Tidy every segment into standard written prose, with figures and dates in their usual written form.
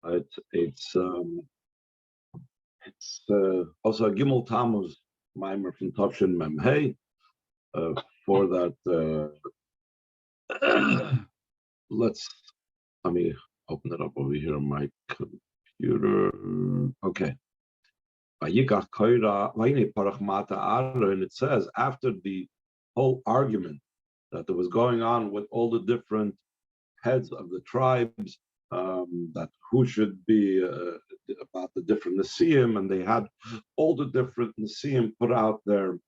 It's also a Gimel Tammuz mimer from Tavshin Mem Hey. For that, let me open it up over here on my computer. Okay. Vayikach Koira, Vayne Parach Mata Aaron, it says after the whole argument that there was going on with all the different heads of the tribes, that who should be about the different Nisim, and they had all the different Nisim put out their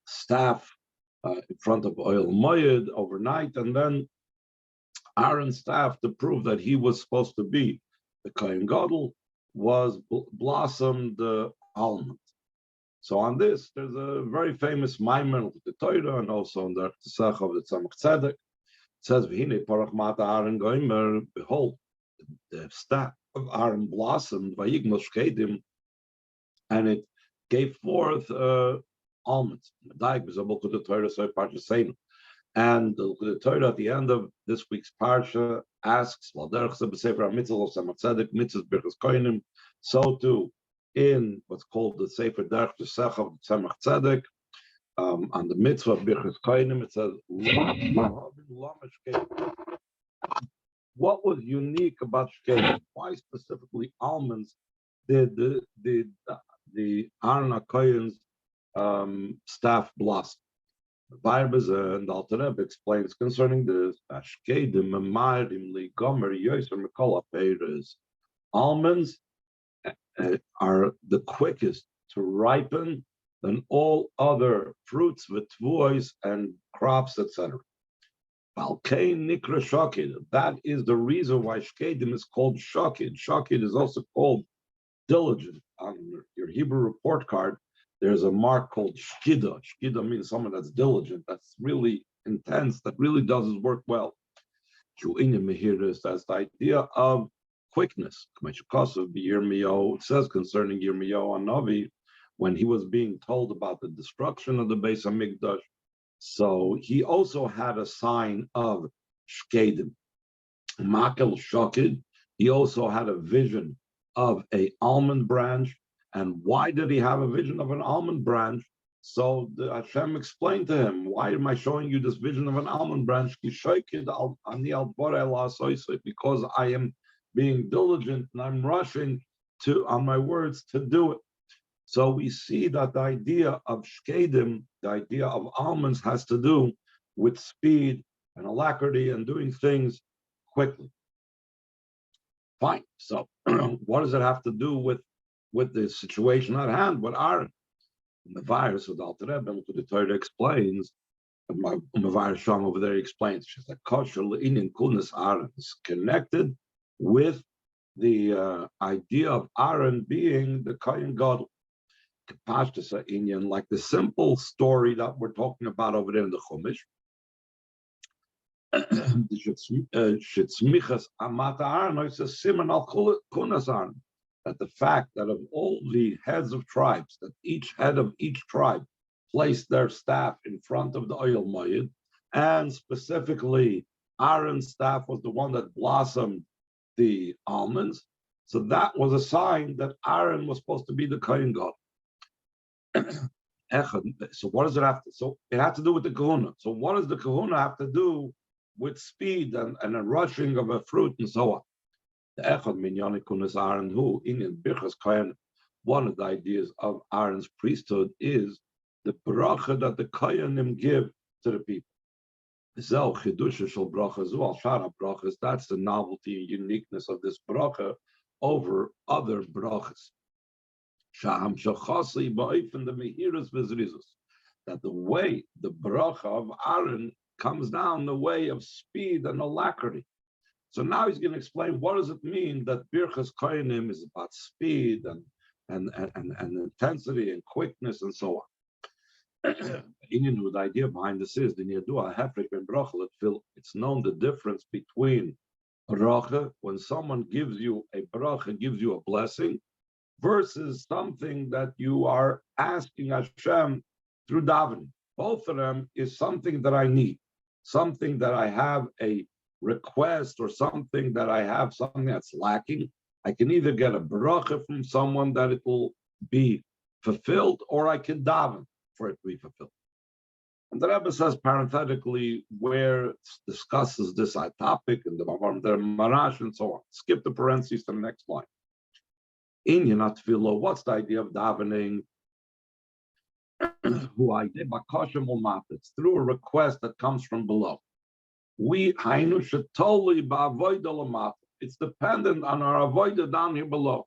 staff in front of Oil Moyed overnight, and then Aaron's staff, to prove that he was supposed to be the Kohen Gadol, was blossomed almond. So on this, there's a very famous Maimon of the Torah, and also in the Pesach of the Tzemach Tzedek. It says, "V'hinei parach mata Aaron goimer." Behold, the staff of Aaron blossomed, vayigmal shkedim, and it gave forth almonds. And the Torah at the end of this week's parsha asks, so too in what's called the Sefer Derech Pesach of Tzemach Tzedek, on the mitzvah of Birchas Kohanim, it says, what was unique about shkedim? Why specifically almonds did the Aaron HaKohen's staff blossom? The Bible and the Alter Rebbe explains concerning this. Almonds are the quickest to ripen than all other fruits, v'tvuos and crops, etc. That is the reason why shkedim is called shokid. Shokid is also called diligent. On your Hebrew report card, there's a mark called shkida. Shkida means someone that's diligent, that's really intense, that really does his work well. That's the idea of quickness. It says concerning Yirmiyahu Hanavi, when he was being told about the destruction of the Beis Hamikdash, so he also had a sign of shkedim. Makel shokid. He also had a vision of an almond branch. And why did he have a vision of an almond branch? So Hashem explained to him, why am I showing you this vision of an almond branch? Because I am being diligent and I'm rushing on my words to do it. So we see that the idea of shkedim, the idea of almonds, has to do with speed and alacrity and doing things quickly. Fine. So what does it have to do with the situation at hand, with Aaron? The virus with Alter Rebbe, the Torah explains, the virus Sham over there explains, she's like kosher le'inin kulnas Aaron is connected with the idea of Aaron being the Kohen Gadol. Like the simple story that we're talking about over there in the Chumash. That the fact that of all the heads of tribes, that each head of each tribe placed their staff in front of the oil moed, and specifically Aaron's staff was the one that blossomed the almonds. So that was a sign that Aaron was supposed to be the Kohen Gadol. So what does it have to? So it had to do with the kahuna. So what does the kahuna have to do with speed and a rushing of a fruit and so on? The echad minyan kunas Aaron, who in Birchas Kohen, one of the ideas of Aaron's priesthood is the bracha that the Kohanim give to the people. That's the novelty and uniqueness of this bracha over other brachas. That the way the bracha of Aaron comes down the way of speed and alacrity. So now he's going to explain what does it mean that Birchas Kohanim is about speed and intensity and quickness and so on. The idea behind this is it's known the difference between bracha, when someone gives you a bracha, gives you a blessing, versus something that you are asking Hashem through davening. Both of them is something that I need, something that I have a request or something that I have, something that's lacking, I can either get a bracha from someone that it will be fulfilled, or I can daven for it to be fulfilled. And the Rebbe says parenthetically where it discusses this topic in the Marash and so on. Skip the parentheses to the next line. In Yonat Tefillah, what's the idea of davening? Who I did bakashim ulmatis, through a request that comes from below. We hainu shetoli ba'avoida l'mata. It's dependent on our avoida down here below.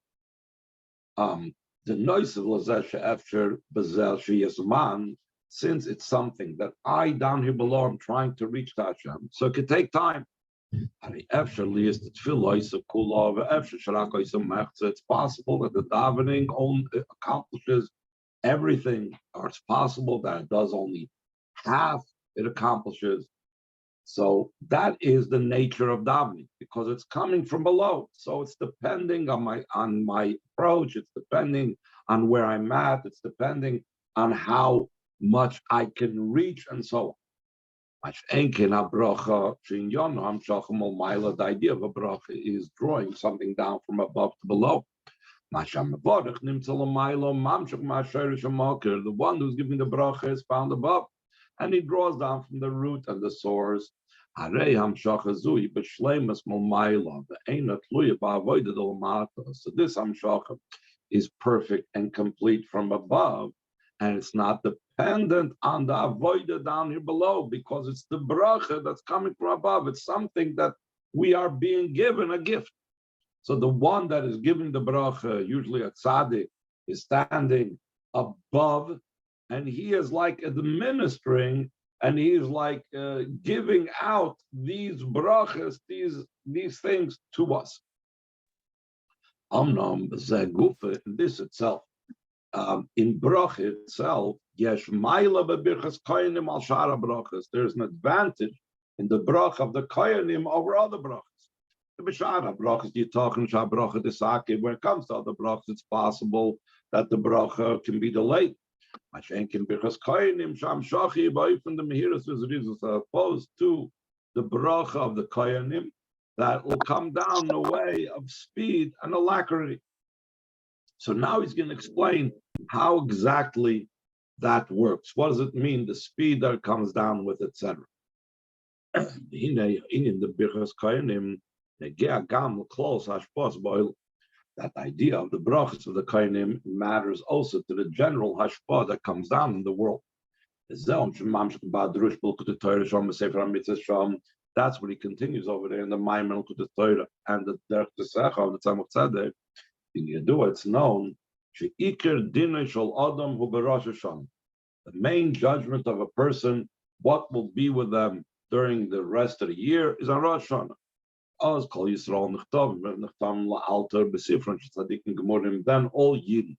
The noise of lazeh she'efsher bezel sheyizman, since it's something that I down here below am trying to reach to Hashem, so it could take time. It's possible that the davening only accomplishes everything, or it's possible that it does only half it accomplishes. So that is the nature of davening, because it's coming from below. So it's depending on my approach, it's depending on where I'm at, it's depending on how much I can reach, and so on. The idea of a bracha is drawing something down from above to below. The one who's giving the bracha is found above, and he draws down from the root and the source. So this hamshacha is perfect and complete from above, and it's not dependent on the avoida down here below, because it's the bracha that's coming from above. It's something that we are being given, a gift. So the one that is giving the bracha, usually a tzaddik, is standing above, and he is like administering, and he is like giving out these brachas, these things to us. This itself, in bracha itself, there's an advantage in the bracha of the koyanim over other brachas. When it comes to other brachas, it's possible that the bracha can be delayed. Opposed to the bracha of the koyanim, that will come down in a way of speed and alacrity. So now he's going to explain how exactly that works. What does it mean, the speed that it comes down with, etc. That idea of the brachas of the kohanim matters also to the general hashpah that comes down in the world. That's what he continues over there in the Maimon Kutat Torah and the Derech Tesecha of the Tzemach Tzedek. In Yedua, it's known she'ikar dinei shel adam hu b'Rosh Hashanah. The main judgment of a person, what will be with them during the rest of the year, is on Rosh Hashanah. As Kol Yisrael nechtav la'alter b'sifron shetzadikim gemurim. Then all Yidden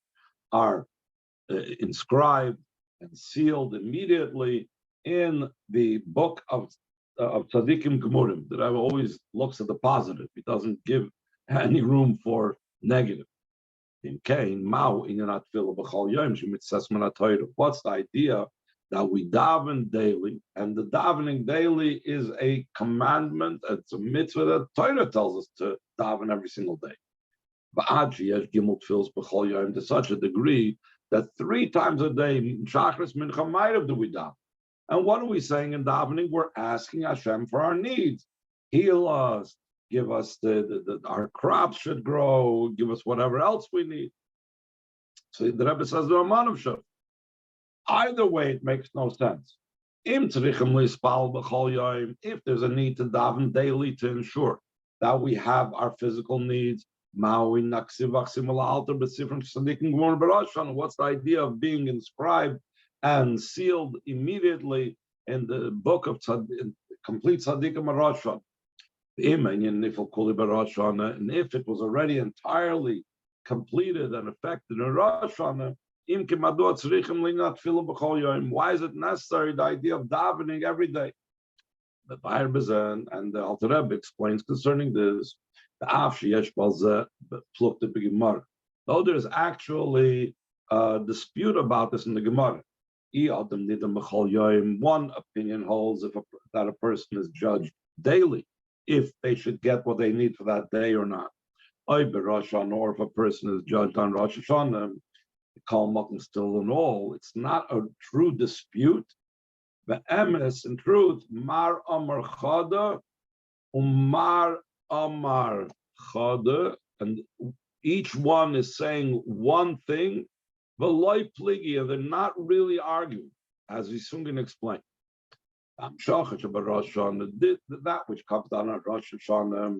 are inscribed and sealed immediately in the book of tzadikim gemurim. The Rebbe always looks at the positive; he doesn't give any room for negative. In Kain, Mao in Yonat Tefillah b'chol yom shemitzas min haTorah. What's the idea that we daven daily, and the davening daily is a commandment, it's a mitzvah that Torah tells us to daven every single day. To such a degree that 3 times a day, Shachris Mincha Ma'ariv, do we daven. And what are we saying in davening? We're asking Hashem for our needs. Heal us, give us our crops should grow, give us whatever else we need. So the Rebbe says, either way, it makes no sense. If there's a need to daven daily to ensure that we have our physical needs, what's the idea of being inscribed and sealed immediately in the book of complete Tzadikim Rosh Hashanah? And if it was already entirely completed and effected in Rosh Hashanah, why is it necessary, the idea of davening every day? The Bayer Bezen and the Alter Rebbe explains concerning this. Though there's actually a dispute about this in the Gemara. One opinion holds that a person is judged daily. if they should get what they need for that day or not. Or if a person is judged on Rosh Hashanah, Kal Makom still in all, it's not a true dispute. The emes, in truth, Mar Amar Chada, Umar Amar Chada, and each one is saying one thing, V'loi Pligi, and they're not really arguing, as we soon can explain. That which comes down on Rosh Hashanah,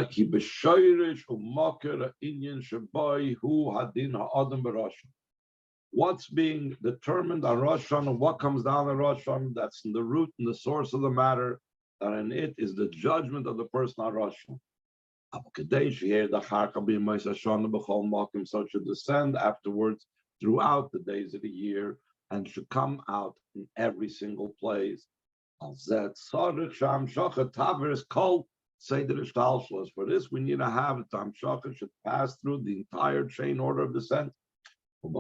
he b'shoirish u'moker inyan shabai hu hadin ha'adam b'Rosh. What's being determined on Rosh Hashanah, what comes down on Rosh Hashanah, that's in the root and the source of the matter, that in it is the judgment of the person on Rosh Hashanah. So it should descend afterwards throughout the days of the year and should come out in every single place. For this, we need to have a Tam Shachar should pass through the entire chain order of descent. And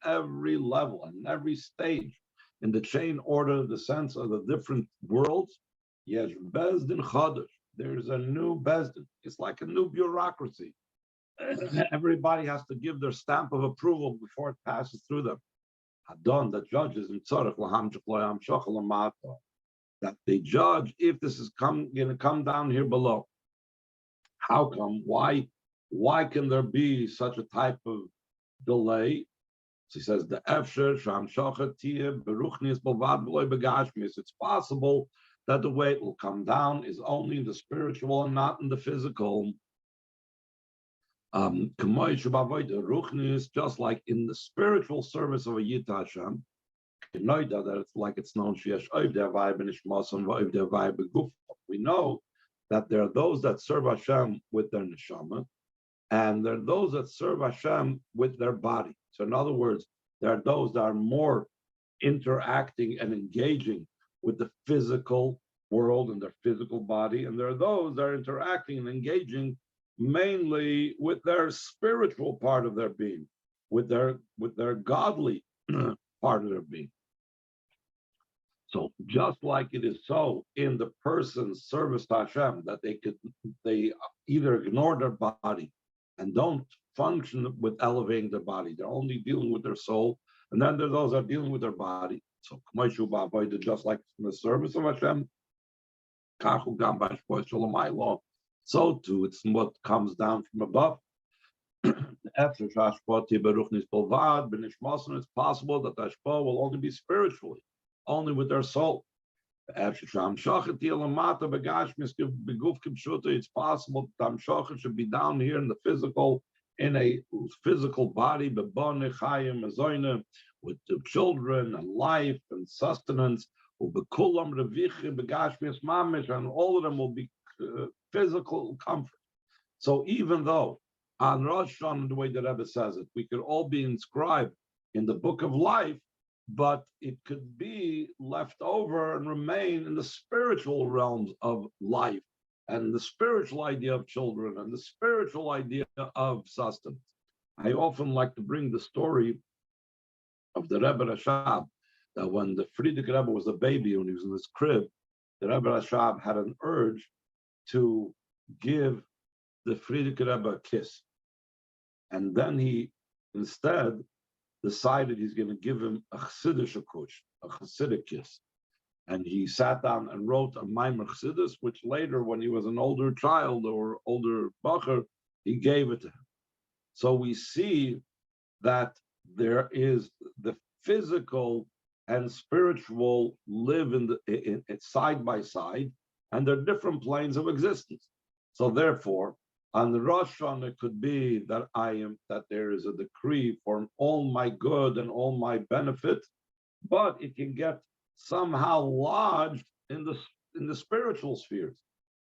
every level and every stage in the chain order of descent of the different worlds, yes, Bezdin Chodesh. There's a new Bezdin. It's like a new bureaucracy. Everybody has to give their stamp of approval before it passes through them. Hadon, the judges in Tzorech that they judge if this is going to come down here below. How come? Why can there be such a type of delay? So he says the efsher sham shachatiyah beruchnis bavad v'loy begashmis. It's possible that the way it will come down is only in the spiritual and not in the physical. Just like in the spiritual service of a Yid Hashem, that it's like it's known. We know that there are those that serve Hashem with their neshama, and there are those that serve Hashem with their body. So in other words, there are those that are more interacting and engaging with the physical world and their physical body, and there are those that are interacting and engaging mainly with their spiritual part of their being, with their godly part of their being. So just like it is so in the person's service to Hashem, that they either ignore their body and don't function with elevating their body, they're only dealing with their soul, and then there are those that are dealing with their body. So just like in the service of Hashem, so too, it's what comes down from above. It's possible that the Ashpa will only be spiritually, only with their soul. It's possible that Tamshach should be down here in the physical, in a physical body, with the children and life and sustenance, and all of them will be physical comfort. So even though on Rosh Hashanah, the way the Rebbe says it, we could all be inscribed in the book of life, but it could be left over and remain in the spiritual realms of life and the spiritual idea of children and the spiritual idea of sustenance. I often like to bring the story of the Rebbe Rashab, that when the Frierdiker Rebbe was a baby, when he was in his crib, the Rebbe Rashab had an urge to give the Frierdiker Rebbe a kiss. And then he instead decided he's going to give him a Chassidic kiss. And he sat down and wrote a Maimer Chassidus, which later, when he was an older child or older bacher, he gave it to him. So we see that there is the physical and spiritual live in side by side, and there are different planes of existence. So therefore, on the Rosh Hashanah, it could be that there is a decree for all my good and all my benefit, but it can get somehow lodged in the spiritual spheres,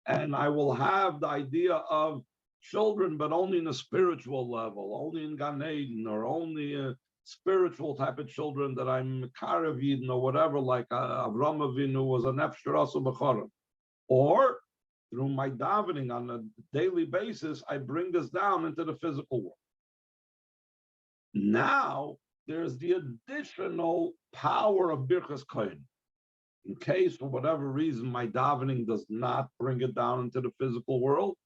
and I will have the idea of children, but only in a spiritual level, only in Gan Eden, or only a spiritual type of children that I'm Karev Yidin or whatever, like Avram Avinu was a Nefesh Rasu B'Chorim, or through my davening on a daily basis, I bring this down into the physical world. Now, there's the additional power of Birchas Kohen. In case, for whatever reason, my davening does not bring it down into the physical world,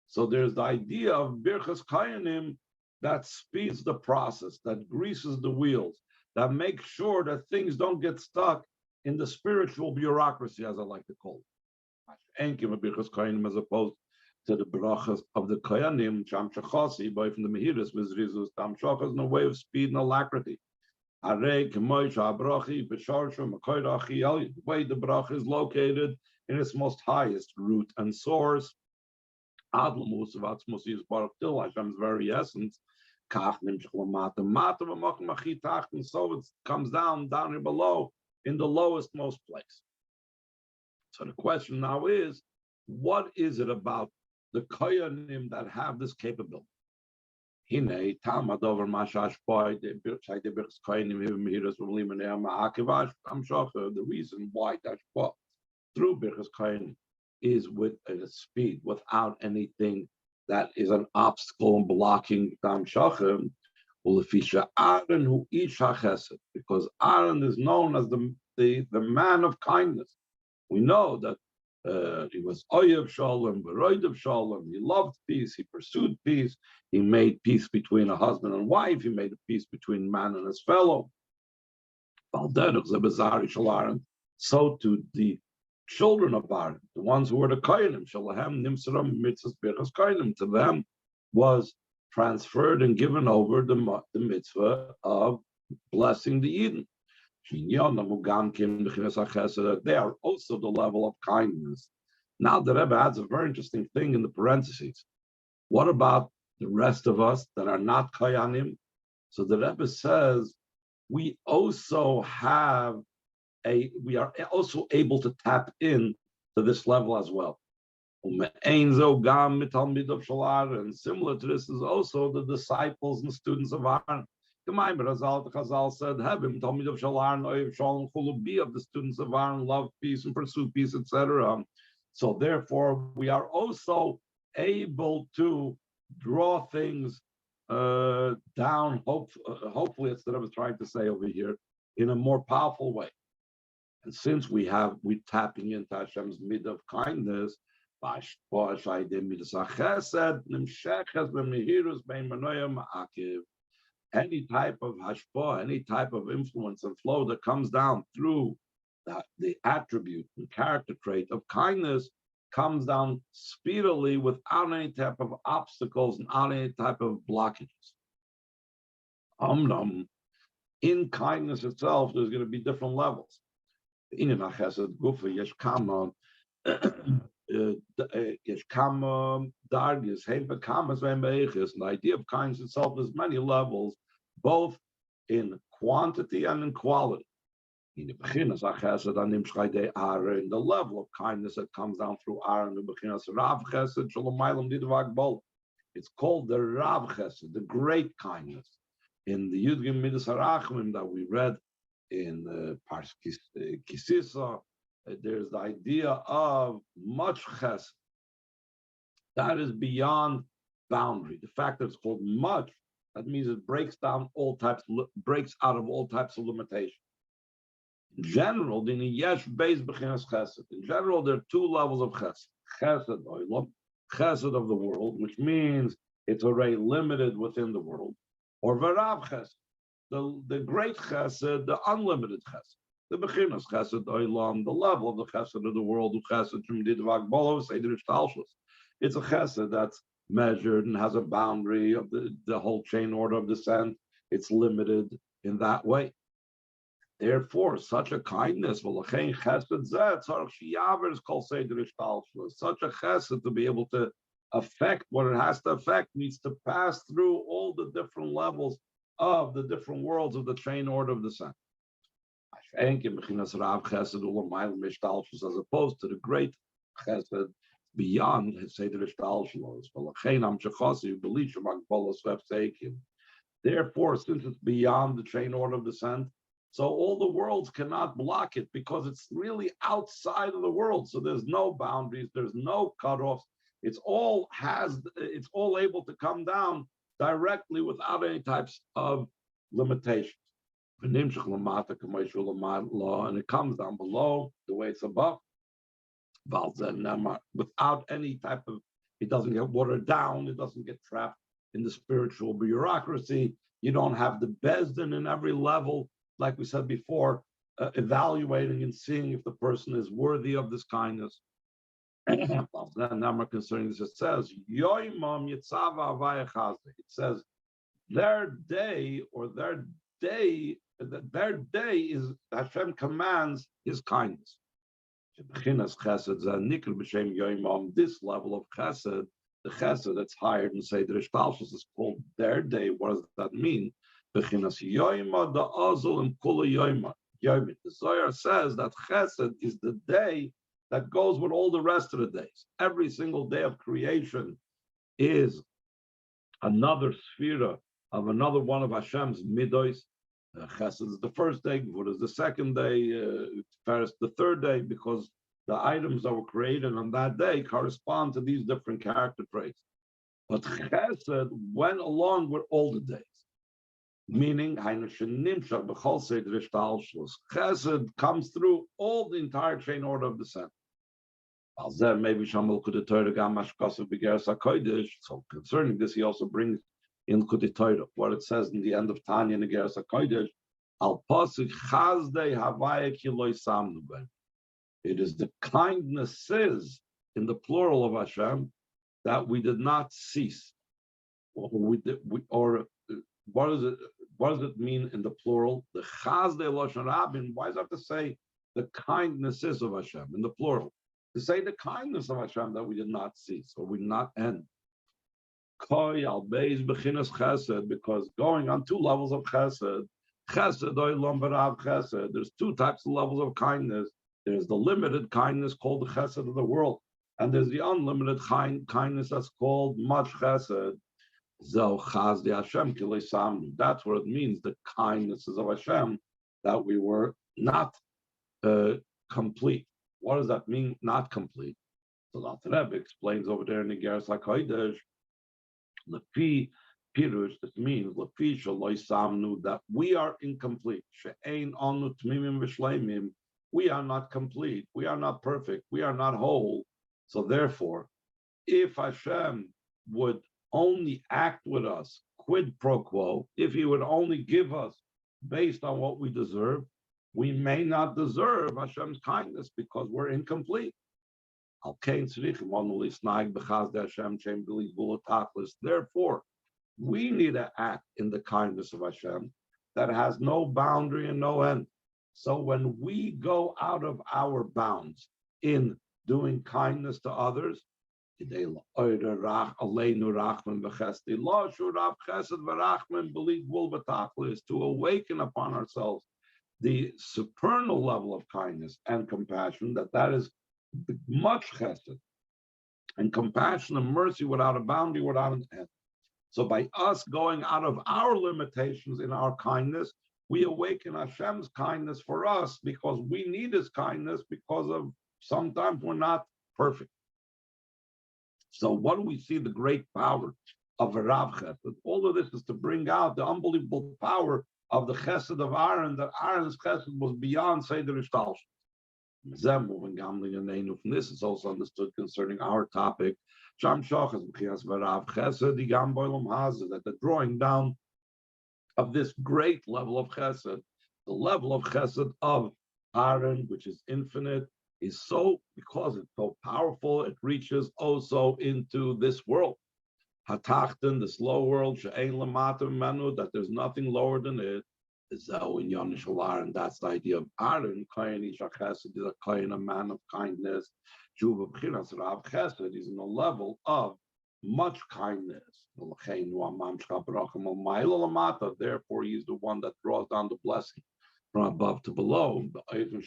so there's the idea of birchas kayanim that speeds the process, that greases the wheels, that makes sure that things don't get stuck in the spiritual bureaucracy, as I like to call it. Enkim birchas kayanim, as opposed to the brachas of the kayanim, sham shachasi, by from the mehiras, mizrizus, tam shachas, in a way of speed and alacrity. The way the bracha is located in its most highest root and source. Hashem's very essence. So it comes down here below in the lowest most place. So the question now is, what is it about the koyanim that have this capability? Hine Talmud over Mashash Boy, the reason why that through Birchas Kohen is with a speed, without anything that is an obstacle and blocking Tam Shachem. Because Aaron is known as the man of kindness. We know that he was Oyev Shalom, Beroidev Shalom. He loved peace. He pursued peace. He made peace between a husband and wife. He made a peace between man and his fellow. So to the children of Aaron, the ones who were the Kohanim, to them was transferred and given over the mitzvah of blessing the Eden. They are also the level of kindness. Now the Rebbe adds a very interesting thing in the parentheses. What about the rest of us that are not Kohanim? So the Rebbe says we are also able to tap in to this level as well. And similar to this is also the disciples and students of Aaron. The Chazal said, "Have him, Talmid of Shalar, Oyev Shalom, Chulu, be of the students of Aaron, love peace and pursue peace, etc." So therefore, we are also able to draw things down. Hopefully, it's what I was trying to say over here in a more powerful way. And since we're tapping into Hashem's mid of kindness, any type of hashpah, any type of influence and flow that comes down through the attribute and character trait of kindness comes down speedily without any type of obstacles and without any type of blockages. In kindness itself, there's going to be different levels. The idea of kindness itself is many levels, both in quantity and in quality. In the level of kindness that comes down through Aaron, it's called the Rav Chesed, the great kindness. In the Yudgim Midas Harachim that we read in Parsh Kisisa, there's the idea of much chesed that is beyond boundary. The fact that it's called much, that means it breaks out of all types of limitation. In general, there are two levels of chesed. Chesed olam, chesed of the world, which means it's already limited within the world, or verav chesed, the great chesed, the unlimited chesed. The bechinas chesed olam, the level of the chesed of the world, it's a chesed that's measured and has a boundary of the whole chain order of descent. It's limited in that way. Therefore, such a kindness, such a chesed to be able to affect what it has to affect needs to pass through all the different levels of the different worlds of the chain order of descent. As opposed to the great chesed beyond Seder Ishtalshalos. Therefore, since it's beyond the chain order of descent, so all the worlds cannot block it because it's really outside of the world. So there's no boundaries, there's no cutoffs. It's all able to come down directly without any types of limitations. And it comes down below the way it's above. Without any type of, it doesn't get watered down, it doesn't get trapped in the spiritual bureaucracy. You don't have the bezdin in every level, like we said before, evaluating and seeing if the person is worthy of this kindness. Now concerning this, it says, it says, their day is Hashem commands His kindness. This level of chesed, the chesed that's higher than say the Rishtalshus is called their day. What does that mean? The Zohar says that chesed is the day that goes with all the rest of the days. Every single day of creation is another sphera of another one of Hashem's midos. Chesed is the first day, Gvur is the second day, first the third day, because the items that were created on that day correspond to these different character traits. But Chesed went along with all the days, meaning Chesed comes through all the entire chain order of descent. Maybe Shamal could so concerning this, he also brings in Torah what it says in the end of Tanya in Geras HaKodesh, Al Pasuk Chazdei Havaya Kiloi Samnu Ben. It is the kindnesses in the plural of Hashem that we did not cease. What does it mean in the plural? The Chazdei Lashon Rabin. Why does it have to say the kindnesses of Hashem in the plural? To say the kindness of Hashem that we did not cease or we did not end. Because going on two levels of chesed, there's two types of levels of kindness. There's the limited kindness called the chesed of the world, and there's the unlimited kindness that's called much chesed. That's what it means, the kindnesses of Hashem, that we were not complete. What does that mean, not complete? So the Rebbe explains over there in the Geras HaKodesh, Lefi Pirush, that means Lefi Shaloi Samnu, that we are incomplete. She'ein anu tmimim v'shleimim. We are not complete. We are not perfect. We are not whole. So therefore, if Hashem would only act with us quid pro quo, if He would only give us based on what we deserve, we may not deserve Hashem's kindness because we're incomplete. Therefore, we need to act in the kindness of Hashem that has no boundary and no end. So when we go out of our bounds in doing kindness to others, to awaken upon ourselves the supernal level of kindness and compassion, that is much chesed and compassion and mercy without a boundary, without an end. So by us going out of our limitations in our kindness, we awaken Hashem's kindness for us, because we need His kindness because of sometimes we're not perfect. So what do we see the great power of a Rav Chesed? All of this is to bring out the unbelievable power of the Chesed of Aaron, that Aaron's Chesed was beyond Seder Ishtalshus. From this is also understood concerning our topic, that the drawing down of this great level of Chesed, the level of Chesed of Aaron, which is infinite, is so, because it's so powerful, it reaches also into this world. Hatachten, this low world, that there's nothing lower than it. That's the idea of Aaron. Kain is a Kain, a man of kindness. He's in a level of much kindness. Therefore, he's the one that draws down the blessing from above to below, in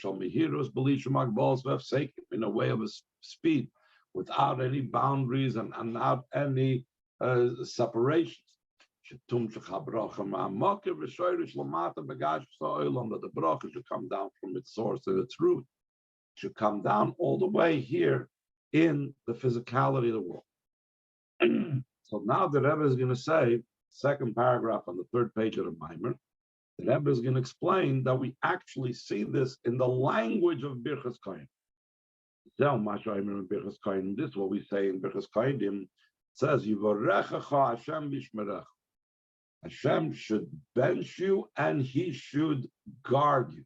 a way of a speed, without any boundaries and without any separations. That the bracha should come down from its source and its root, should come down all the way here in the physicality of the world. So now the Rebbe is going to say, second paragraph on the third page of the Maimer, The Rebbe is going to explain that we actually see this in the language of Birchas Kohen. This is what we say in Birchas Kohen. It says, Yivarechecha Hashem b'shmerecha. Hashem should bench you and he should guard you.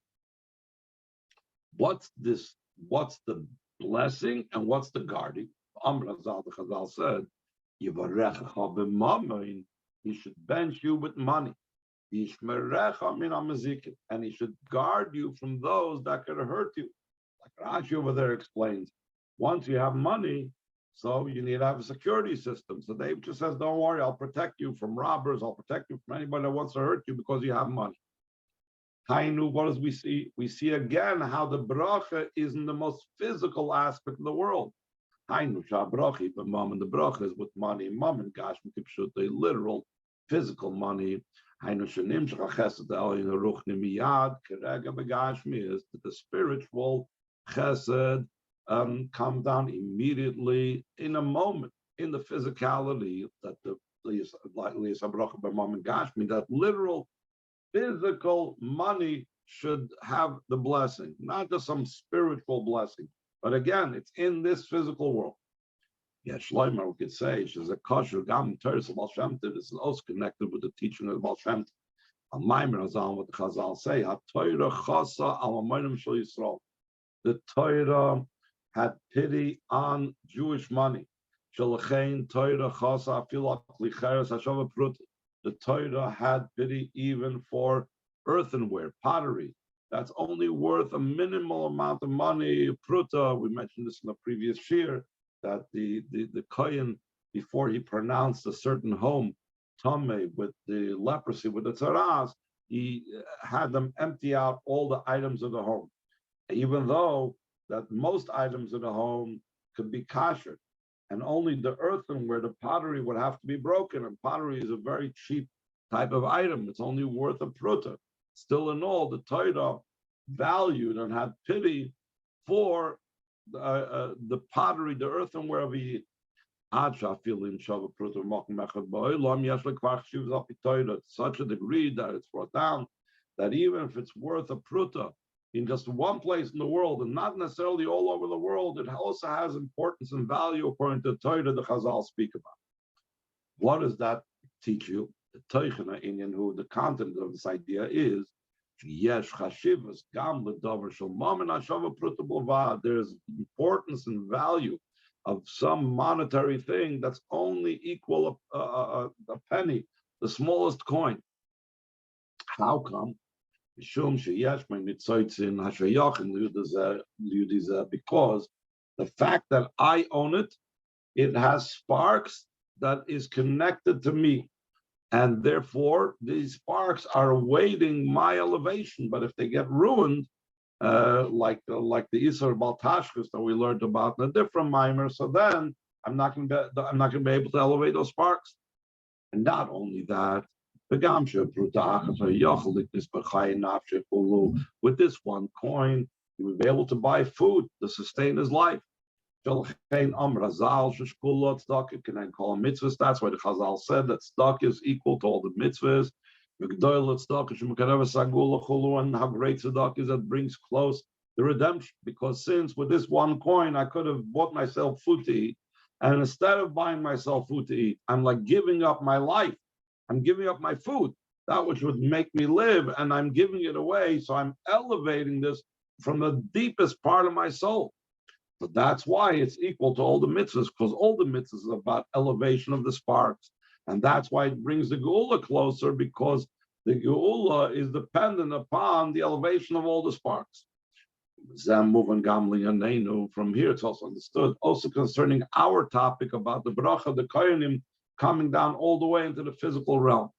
What's this? What's the blessing and what's the guarding? The Chazal said, Yivarechecha b'mammon, he should bench you with money. Yishmerecha min hamazikin, and he should guard you from those that could hurt you. Like Rashi over there explains, once you have money, so you need to have a security system. So Dave just says, don't worry, I'll protect you from robbers, I'll protect you from anybody that wants to hurt you because you have money. Hainu, what does we see? We see again how the bracha is in the most physical aspect of the world. Hainu, shabrachi, but mom and the bracha is with money, mom and gash, the literal physical money. Hainu shenim shachesed el in ruch nimiyad kerega begashmi is that the spiritual chesed come down immediately in a moment in the physicality that that literal physical money should have the blessing, not just some spiritual blessing, but again, it's in this physical world. Yes, Shlomo, we could say she's a kosher gam teres of Baal Shem Tov. This is also connected with the teaching of Baal Shem Tov. Al Maimer Azal, what the Chazal say, Ha Torah chasa al Amonim Shel Yisrael. The Torah had pity on Jewish money. Shalachein Torah chasa afil klicheres hashava pruta. The Torah had pity even for earthenware, pottery. That's only worth a minimal amount of money. Pruta, we mentioned this in the previous year, that the Kohen, before he pronounced a certain home, Tomei, with the leprosy, with the tzaras, he had them empty out all the items of the home, even though that most items of the home could be kosher, and only the earthenware, the pottery, would have to be broken, and pottery is a very cheap type of item. It's only worth a pruta. Still in all, the Torah valued and had pity for the pottery, the earthenware of a such a degree that it's brought down that even if it's worth a pruta in just one place in the world and not necessarily all over the world, it also has importance and value according to the Torah the Chazal speak about. What does that teach you? The Teichena Inyan, who the content of this idea is, there's importance and value of some monetary thing that's only equal a penny, the smallest coin. How come? Because the fact that I own it, it has sparks that is connected to me. And therefore, these sparks are awaiting my elevation. But if they get ruined, like the Isar Baltashkus that we learned about in a different mimer, so then I'm not going to be able to elevate those sparks. And not only that, with this one coin, he would be able to buy food to sustain his life. You can then call a mitzvah. That's why the Chazal said that tzedakah is equal to all the mitzvahs. And how great tzedakah is, that brings close the redemption. Because since with this one coin I could have bought myself food to eat, and instead of buying myself food to eat, I'm like giving up my life. I'm giving up my food, that which would make me live, and I'm giving it away. So I'm elevating this from the deepest part of my soul. But that's why it's equal to all the mitzvahs, because all the mitzvahs is about elevation of the sparks. And that's why it brings the Geula closer, because the Geula is dependent upon the elevation of all the sparks. From here, it's also understood, also concerning our topic about the bracha, the koyanim, coming down all the way into the physical realm.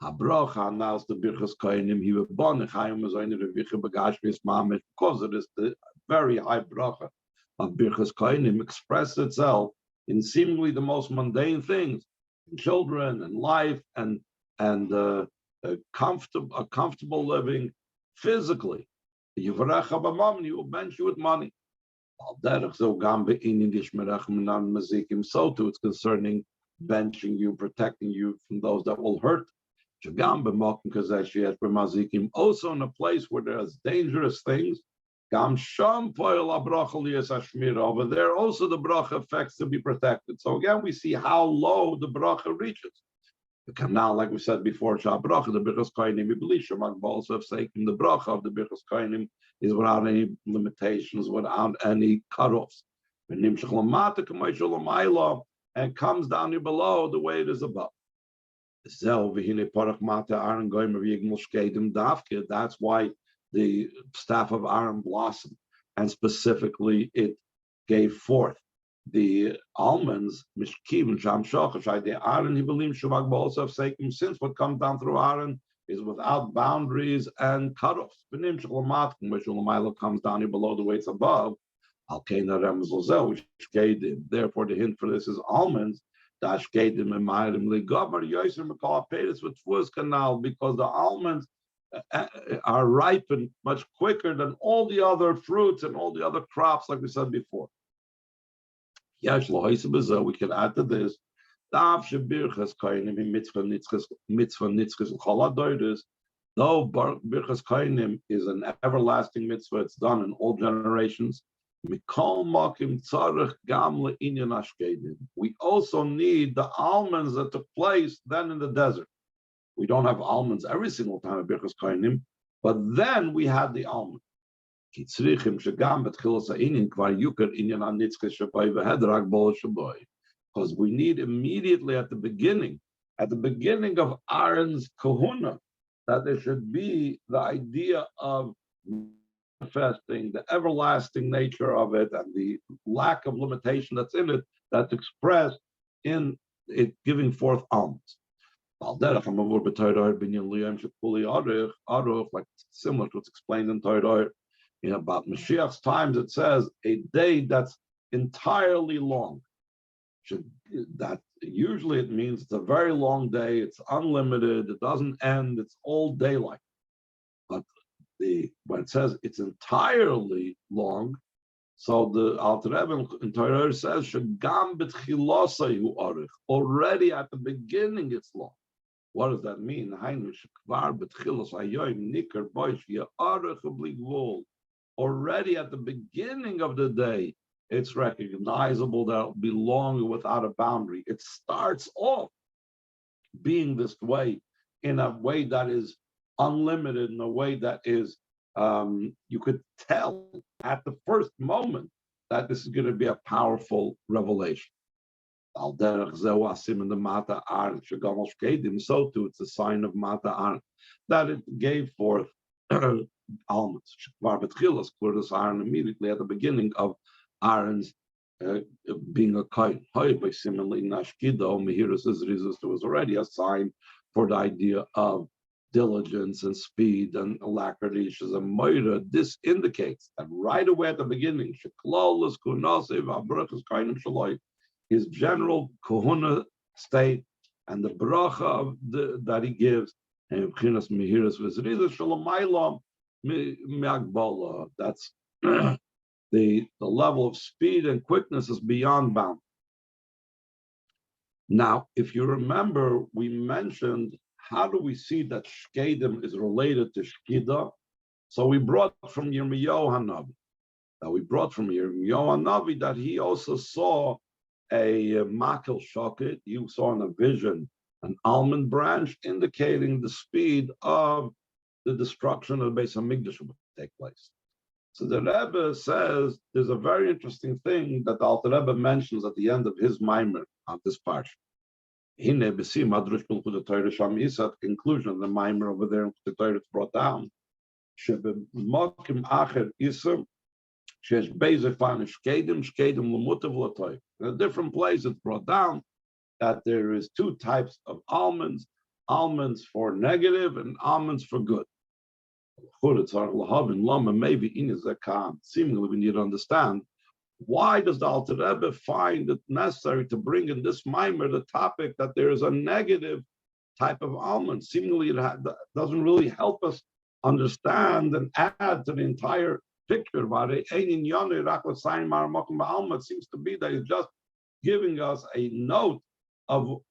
Habracha announce the birchas koyanim he born because it is the very high bracha of birchas koyanim express itself in seemingly the most mundane things, children and life and a comfortable living physically. You will bench you with money. So too, it's concerning benching you, protecting you from those that will hurt. Also in a place where there's dangerous things, over there also the bracha affects to be protected. So again, we see how low the bracha reaches. The canal, like we said before, the Birchas Kohanim, we believe also have taken the bracha of the Birchas Kohanim is without any limitations, without any cutoffs. And comes down here below the way it is above. That's why the staff of Aaron blossomed, and specifically it gave forth the almonds. Since what comes down through Aaron is without boundaries and cutoffs. Comes down here below the way it's above. Therefore, the hint for this is almonds. With canal, because the almonds are ripened much quicker than all the other fruits and all the other crops, like we said before. We can add to this. Though Birchas Kohanim is an everlasting mitzvah, it's done in all generations. We also need the almonds that took place then in the desert. We don't have almonds every single time at Birchas Kohanim, but then we had the almond. Because we need immediately at the beginning of Aaron's kahuna, that there should be the idea of manifesting the everlasting nature of it and the lack of limitation that's in it, that's expressed in it giving forth almonds. Like similar to what's explained in Torah, about Mashiach's times, it says a day that's entirely long. That usually it means it's a very long day, it's unlimited, it doesn't end, it's all daylight. But when it says it's entirely long, so the Alter Rebbe in Torah says already at the beginning it's long. What does that mean? Already at the beginning of the day, it's recognizable that it'll be long without a boundary. It starts off being this way, in a way that is unlimited, in a way that is, you could tell at the first moment that this is going to be a powerful revelation. So too, it's a sign of Mata Aaron, that it gave forth almonds. Immediately at the beginning of Aaron's being a kohen. Similarly, Nashkido, Mehirus was already a sign for the idea of diligence and speed and alacrity. This indicates that right away at the beginning, his general kahuna state and the bracha that he gives, and that's the level of speed and quickness is beyond bound. Now, if you remember, we mentioned, how do we see that Shkedim is related to Shkida? So we brought from Yirmiyahu Hanavi. That he also saw a makel shoket. You saw in a vision an almond branch indicating the speed of the destruction of the Beis Hamikdash would take place. So the Rebbe says there's a very interesting thing that the Alter Rebbe mentions at the end of his Maimer of this parsha. Hine b'si madrush b'lchut Torah sham isa, the conclusion of the Maimer over there in the Torah it's brought down. Sheb'mokim acher isa shesh bezer fan shkedim l'mutav l'toy. In a different place it's brought down that there is two types of almonds for negative and almonds for good. Seemingly we need to understand, why does the Alter Rebbe find it necessary to bring in this mimer the topic that there is a negative type of almond? Seemingly it doesn't really help us understand and add to the entire picture. It seems to be that he's just giving us a note of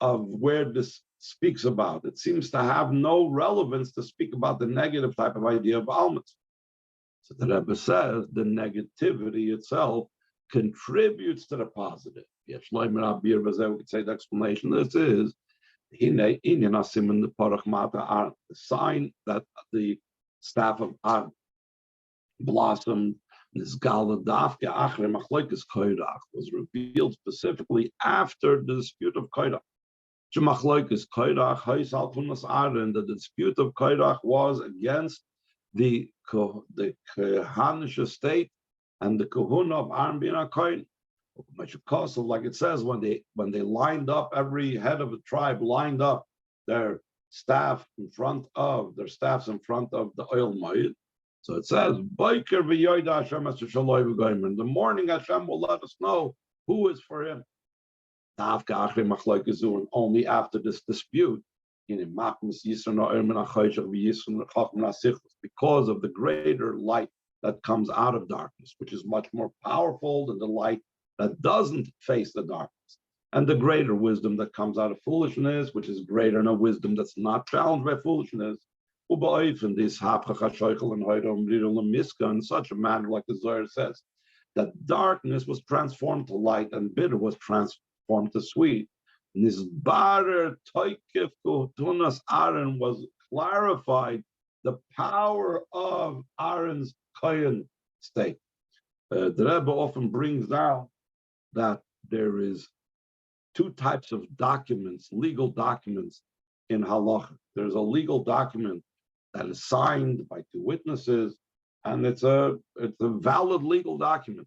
where this speaks about. It seems to have no relevance to speak about the negative type of idea of almonds. So the Rebbe says the negativity itself contributes to the positive. Yes, we could say the explanation this is the sign that the staff of Aram blossomed. This Galadafke Achre Machlokes Koirach was revealed specifically after the dispute of Koirach. Machlokes Koirach Hais Al Tunas Aron. The dispute of Koirach was against the Kahanish state and the Kahuna of Aron bin Akoin. Like it says, when they lined up, every head of a tribe lined up their staffs in front of the oil ma'id. So it says, in the morning Hashem will let us know who is for him. And only after this dispute, because of the greater light that comes out of darkness, which is much more powerful than the light that doesn't face the darkness, and the greater wisdom that comes out of foolishness, which is greater than a wisdom that's not challenged by foolishness. In such a manner, like the Zohar says, that darkness was transformed to light and bitter was transformed to sweet. Nisbarer Toikif Kutunas Aaron was clarified the power of Aaron's Kohen state. The Rebbe often brings down that there is two types of documents, legal documents in halacha. There's a legal document that is signed by two witnesses, and it's a valid legal document.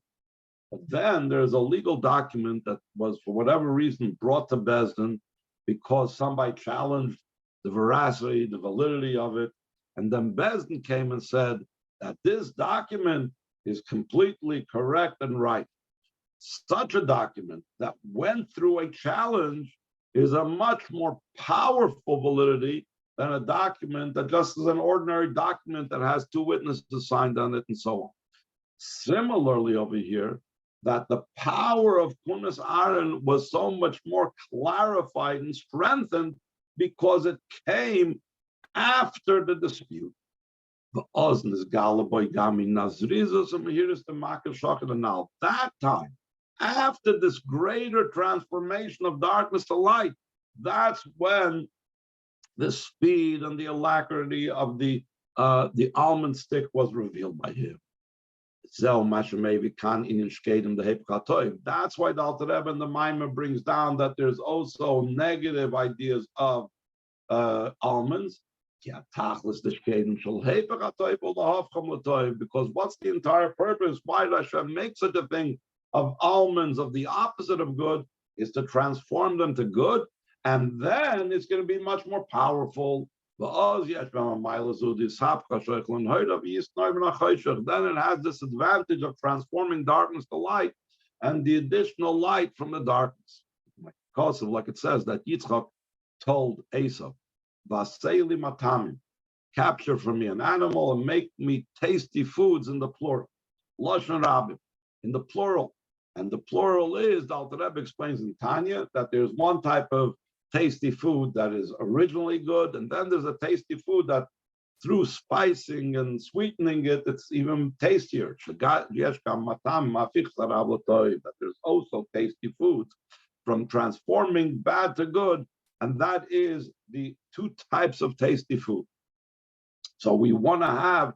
But then there's a legal document that was, for whatever reason, brought to Beis Din because somebody challenged the veracity, the validity of it, and then Beis Din came and said that this document is completely correct and right. Such a document that went through a challenge is a much more powerful validity than a document that just is an ordinary document that has two witnesses signed on it and so on. Similarly over here, that the power of Kunas Aaron was so much more clarified and strengthened because it came after the dispute. Now, that time, after this greater transformation of darkness to light, that's when the speed and the alacrity of the almond stick was revealed by him. That's why the Alter Rebbe and the Maimon brings down that there's also negative ideas of almonds. Because what's the entire purpose? Why does Hashem make such a thing of almonds, of the opposite of good, is to transform them to good, and then it's going to be much more powerful. Then it has this advantage of transforming darkness to light and the additional light from the darkness. Because of, like it says, that Yitzchak told Esau, Vaseli matamim, capture for me an animal and make me tasty foods in the plural. Lashon Rabim, in the plural. And the plural is, the Alter Rebbe explains in Tanya, that there's one type of tasty food that is originally good, and then there's a tasty food that through spicing and sweetening it, it's even tastier. That there's also tasty foods from transforming bad to good, and that is the two types of tasty food. So we want to have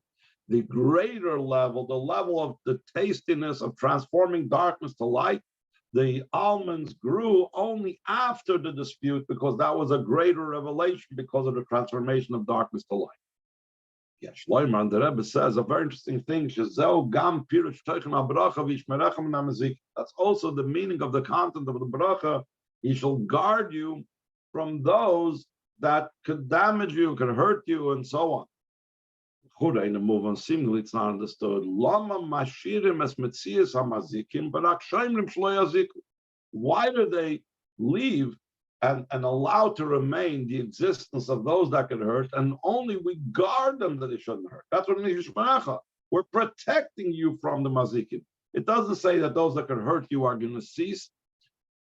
the greater level, the level of the tastiness of transforming darkness to light. The almonds grew only after the dispute because that was a greater revelation because of the transformation of darkness to light. Yes, Shlomo, the Rebbe says a very interesting thing. That's also the meaning of the content of the bracha. He shall guard you from those that could damage you, could hurt you, and so on. In a move on, seemingly it's not understood. Why do they leave and allow to remain the existence of those that could hurt, and only we guard them that they shouldn't hurt? That's what it means. We're protecting you from the mazikim. It doesn't say that those that could hurt you are going to cease.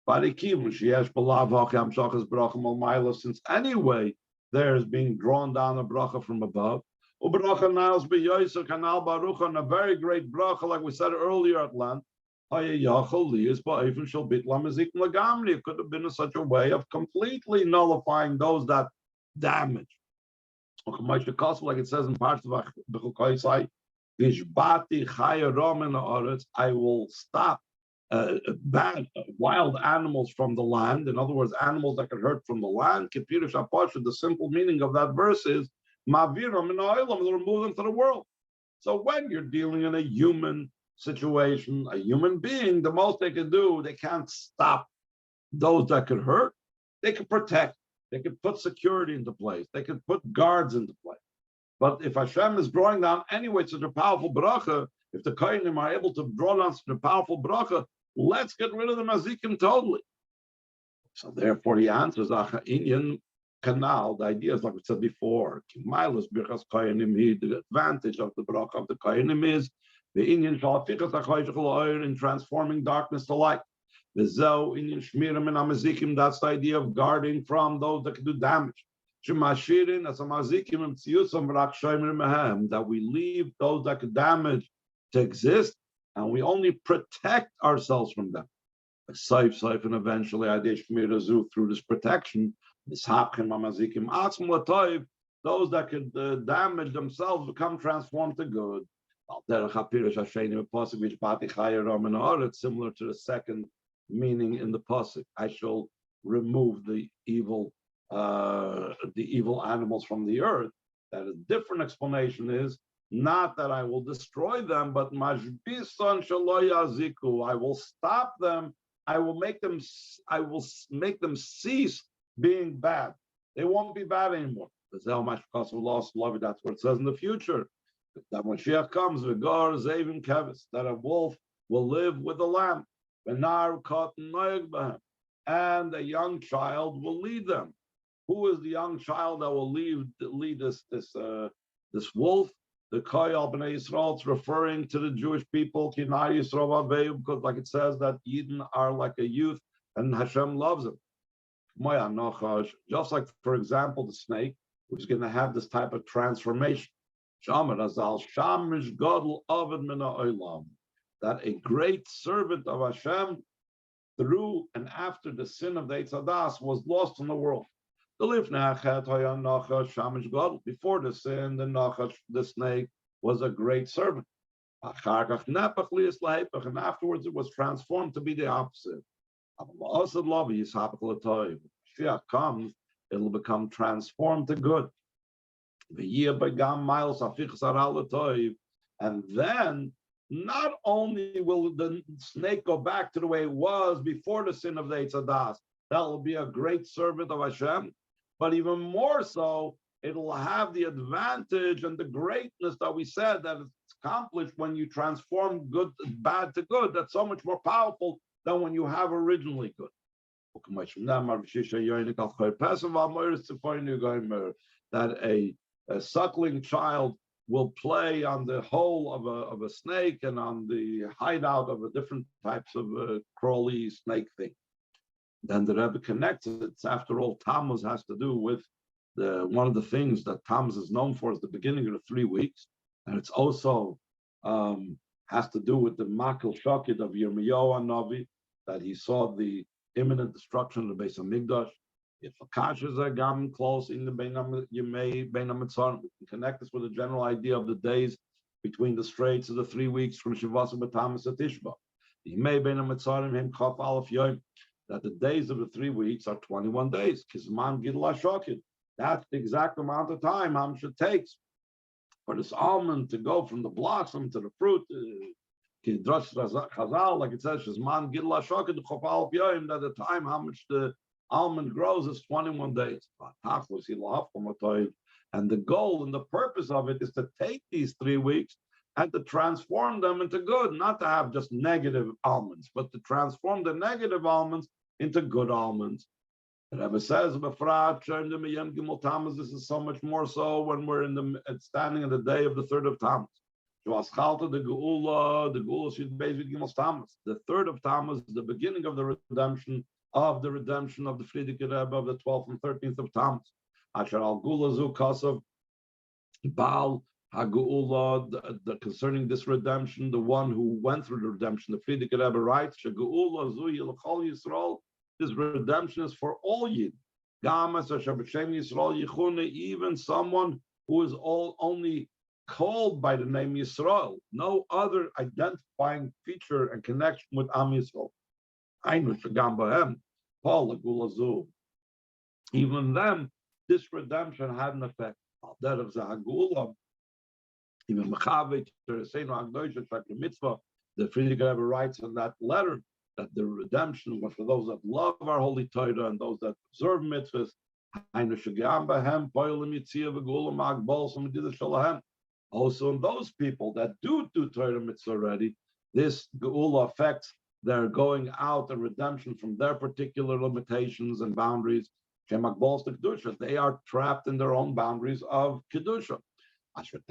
Since anyway there is being drawn down a bracha from above. Ubracha nails beyoser kanal baruch on a very great bracha, like we said earlier at length. It could have been in such a way of completely nullifying those that damage. Like it says in parts of I will stop bad wild animals from the land. In other words, animals that could hurt from the land. The simple meaning of that verse is remove them to the world. So when you're dealing in a human situation, a human being, the most they can do, they can't stop those that could hurt. They could protect. They could put security into place. They could put guards into place. But if Hashem is drawing down anyway such a powerful bracha, if the Kohanim are able to draw down such a powerful bracha, let's get rid of the mazikim totally. So therefore he answers, Inyan canal, the idea is like we said before, the advantage of the bracha of the Kohanim is the Inyan in transforming darkness to light. The Zo Inyan Shmirim and Amazikim, that's the idea of guarding from those that can do damage. Shemashirin as a mazikim and tziyusam v'rak shomer mehem, that we leave those that could damage to exist, and we only protect ourselves from them. Saif, and eventually Adesh Mirazu through this protection, this hapchim amazikim atzm latoiv, those that could damage themselves become transformed to good. It's similar to the second meaning in the pasuk. I shall remove the evil animals from the earth. That a different explanation is not that I will destroy them, but mashbison shaloyaziku. I will stop them. I will make them cease being bad. They won't be bad anymore. That's what it says in the future. That when Mashiach comes, that a wolf will live with a lamb, and a young child will lead them. Who is the young child that will lead this wolf? The Koyal B'nai Yisrael. It's referring to the Jewish people, because like it says that Eden are like a youth, and Hashem loves them. Just like, for example, the snake, which is going to have this type of transformation. That a great servant of Hashem through and after the sin of the Eitz Hadas was lost in the world. Before the sin, the snake was a great servant. And afterwards it was transformed to be the opposite. Mashiach comes, it'll become transformed to good. And then not only will the snake go back to the way it was before the sin of the Eitz Hadas, that will be a great servant of Hashem, but even more so, it'll have the advantage and the greatness that we said that it's accomplished when you transform bad to good. That's so much more powerful than when you have originally good. That a suckling child will play on the hole of a snake and on the hideout of a different types of crawly snake thing. Then the Rebbe connects it. After all, Tammuz has to do with one of the things that Tammuz is known for is the beginning of the 3 weeks, and it's also has to do with the Makil Shakid of Yirmiyahu Navi, that he saw the imminent destruction of the Beis Hamikdash. If Akashas are gammon close in the Beinam Yemei Beinam Mitzvah, we can connect this with a general idea of the days between the straits of the 3 weeks from Shivasa B'Tamas at Tishba. Yemei Beinam Mitzvah him Chaf Aleph Yom. That the days of the 3 weeks are 21 days. Kizman Gidla Shokid. That's the exact amount of time how much it takes for this almond to go from the blossom to the fruit. Chazal, like it says, Kizman Gidla Shokid Chaf Aleph Yom. That the time how much the almond grows is 21 days. And the goal and the purpose of it is to take these 3 weeks and to transform them into good, not to have just negative almonds, but to transform the negative almonds into good almonds. The Rebbe says, this is so much more so when we're standing in the day of the 3rd of Tammuz. The Geula should be Gimel Tammuz. The third of Tammuz is the beginning of the redemption of the Frierdiker Rebbe of the 12th and 13th of Tammuz. Asher al Gula Zu Kasav Baal Hageula, concerning this redemption, the one who went through the redemption, the Frierdiker Rebbe writes, Geula Zu Yilchol Yisrael. This redemption is for all Yid. Even someone who is only called by the name Yisrael, no other identifying feature and connection with Am Yisrael. Even them, this redemption had an effect. That of the even Mechavet, the Frierdiker Rebbe writes in that letter that the redemption was for those that love our holy Torah and those that observe mitzvahs. Also, in those people that do Torah mitzvah already, this geula affects their going out and redemption from their particular limitations and boundaries. They are trapped in their own boundaries of kedusha. The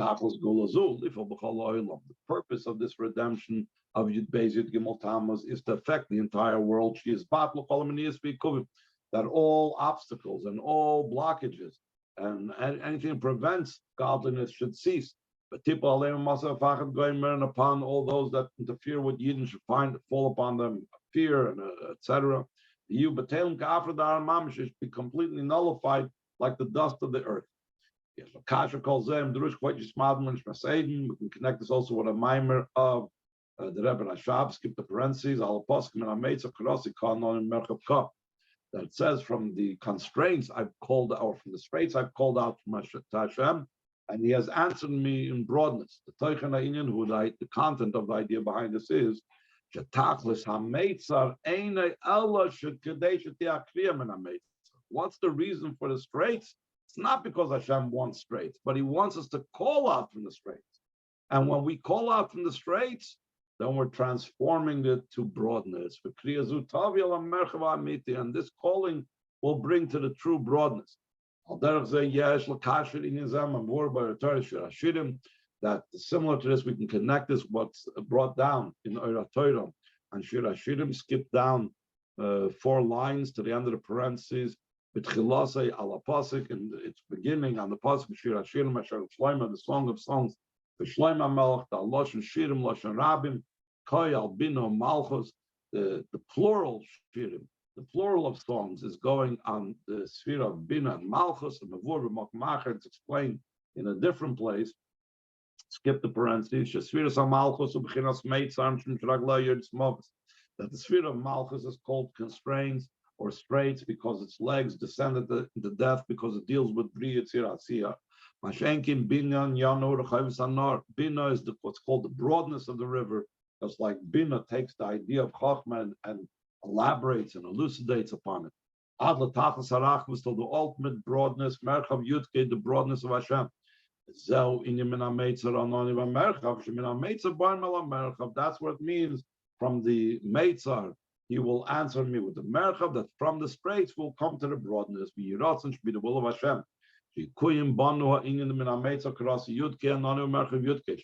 purpose of this redemption of Yud Beis Yud Gimel Tammuz is to affect the entire world. She is that all obstacles and all blockages and anything that prevents godliness should cease. But upon all those that interfere with Yidden should fall upon them fear and etc. You should be completely nullified like the dust of the earth. Yes, Kasha calls them Drush quite we can connect this also with a mimer of the Rebbe Rashab, skip the parentheses, that says from the constraints I've called out, or from the straits I've called out from Hashem, and he has answered me in broadness. The content of the idea behind this is what's the reason for the straits? It's not because Hashem wants straits, but he wants us to call out from the straits. And when we call out from the straits, then we're transforming it to broadness. And this calling will bring to the true broadness. That similar to this, we can connect this what's brought down in Eira Torah. And Shir HaShirim, skip down 4 lines to the end of the parentheses. B'tchilasei ala pasuk, in its beginning on the pasuk Shir HaShirim, Asher Shloima, the Song of Songs, the Shloima Melech, the Loshen Shirim, Loshen Rabim, Koy Albino Malchus, the plural Shirim, the plural of songs is going on the sphere of Bina and Malchus, and Mavur B'Mokmacher, it's explained in a different place. Skip the parentheses. Shesfiras HaMalchus u'b'chinas meitzar sh'm'shragla yird smokas. That the sphere of Malchus is called constraints or straits because its legs descended to death because it deals with Bria Tzir Asiyah. Mashenkin Bina Yanur Chavis Anar. Bina is what's called the broadness of the river. Just like Bina takes the idea of Chachma and elaborates and elucidates upon it. Ad l'tachas harach was till the ultimate broadness, Merchav Yudke, the broadness of Hashem. That's what it means from the Meitzar. He will answer me with the Merchav, that from the straits will come to the broadness. Be should be the will of Hashem. Should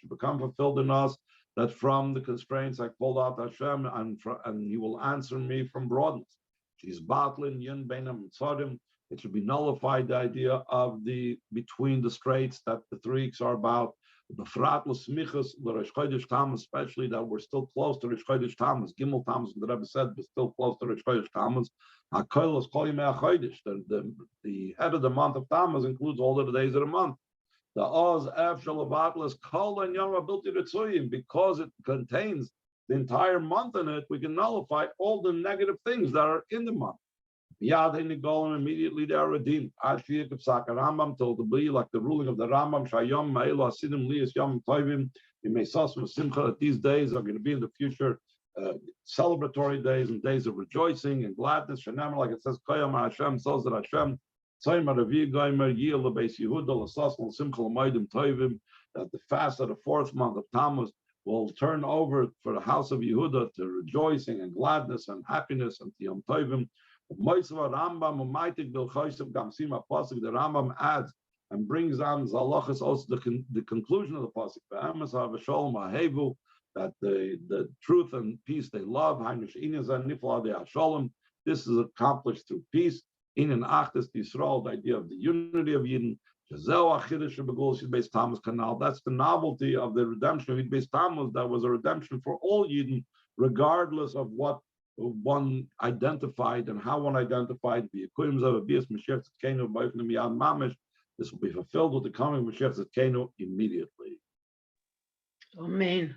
become fulfilled in us, that from the constraints I called out Hashem, and he will answer me from broadness. She's battling Yin Beinam Tzadim. It should be nullified, the idea of the between the straits that the 3 weeks are about. Especially that we're still close to Rosh Chodesh Tammuz. Gimel Tammuz, the Rebbe said, we're still close to Rosh Chodesh Tammuz. The head of the month of Tammuz includes all of the days of the month. The Oz F Shalavatl is Kol and Yom Abilti Ritzuyim, because it contains the entire month in it. We can nullify all the negative things that are in the month. Immediately they are redeemed. Rambam told the be like the ruling of the Rambam. Shayom Ma'elu Hasidim Liyas Yom Tovim. You may sasm simcha that these days are going to be in the future celebratory days and days of rejoicing and gladness. Shanam, like it says, Koyam Hashem, says that Hashem. That the fast of the 4th month of Tammuz will turn over for the house of Yehuda to rejoicing and gladness and happiness and Yom Tovim. The Rambam adds and brings on Zalachas also the conclusion of the pasuk. That the truth and peace they love. This is accomplished through peace. In an Achdas Yisrael, the idea of the unity of Yidden. That's the novelty of the redemption of Yid Beis Tammuz. That was a redemption for all Yidden, regardless of what one identified and how one identified. This will be fulfilled with the coming of Mashiach Tzidkenu immediately. Amen.